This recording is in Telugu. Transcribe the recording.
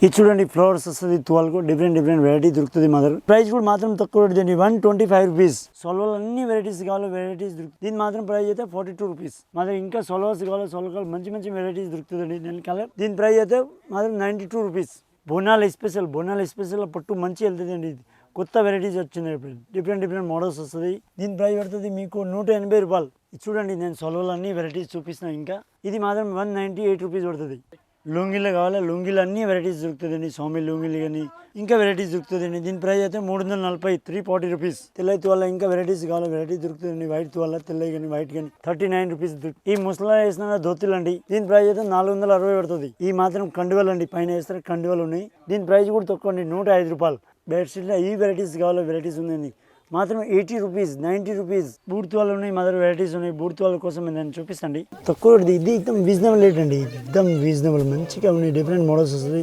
ఇది చూడండి ఫ్లవర్స్ వస్తుంది 12 డిఫరెంట్ వెరైటీ దొరుకుతుంది మదర్. ప్రైస్ కూడా మాత్రం తక్కువ పడుతుంది 125 రూపీస్. సోలో అన్ని వెరైటీస్ కావాలి వెరైటీస్ దొరుకుతుంది. దీని మాత్రం ప్రైస్ అయితే 42 రూపీస్ మదర్. ఇంకా సోలోస్ కావాలి సోలో మంచి వెరైటీస్ దొరుకుతుందండి. దీని ప్రైస్ అయితే మాత్రం 92 రూపీస్. బోనాల స్పెషల్ పట్టు మంచి వెళ్తుంది అండి. ఇది కొత్త వెరైటీస్ వచ్చింది, డిఫరెంట్ మోడల్స్ వస్తుంది. దీని ప్రైస్ పడుతుంది మీకు 180 రూపాయలు. చూడండి నేను సోలోలో అన్ని వెరైటీస్ చూపిస్తున్నాను. ఇంకా ఇది మాత్రం 198 రూపీస్ పడుతుంది. లుంగిలు కావాలి, లుంగిలు అన్ని వెరైటీస్ దొరుకుతుందండి. సోమి లుంగిలు కానీ ఇంకా వెరైటీస్ దొరుకుతుందండి. దీని ప్రైస్ అయితే 340 340 రూపీస్. తెల్లై తువాల ఇంకా వెరైటీస్ కావాలి వెరైటీ దొరుకుతుందండి. వైట్ తువాల తెల్లై కానీ వైట్ కానీ 39 రూపీస్. ఈ ముసలా వేసిన ధోతులు అండి. దీని ప్రైస్ అయితే 460 పడుతుంది. ఈ మాత్రం కండువలు అండి, పైన వేస్తారు కండువలు ఉన్నాయి. దీని ప్రైస్ కూడా తక్కువ అండి, 105 రూపాయలు. బెడ్షీట్లో ఈ వెరైటీస్ కావాలి వెరైటీస్ ఉందండి. మాత్రం 80 రూపీస్ 90 రూపీస్. బూర్తువాళ్ళు ఉన్నాయి, మదర్ వెరైటీస్ ఉన్నాయి. బూర్తువాళ్ళ కోసం నేను చూపిస్తాండి. తక్కువ ఇది ఎక్దమ్ రీజనబుల్ రేట్ అండి, ఎక్దమ్ రీజనబుల్. మంచిగా ఉన్నాయి, డిఫరెంట్ మోడల్స్ వస్తుంది.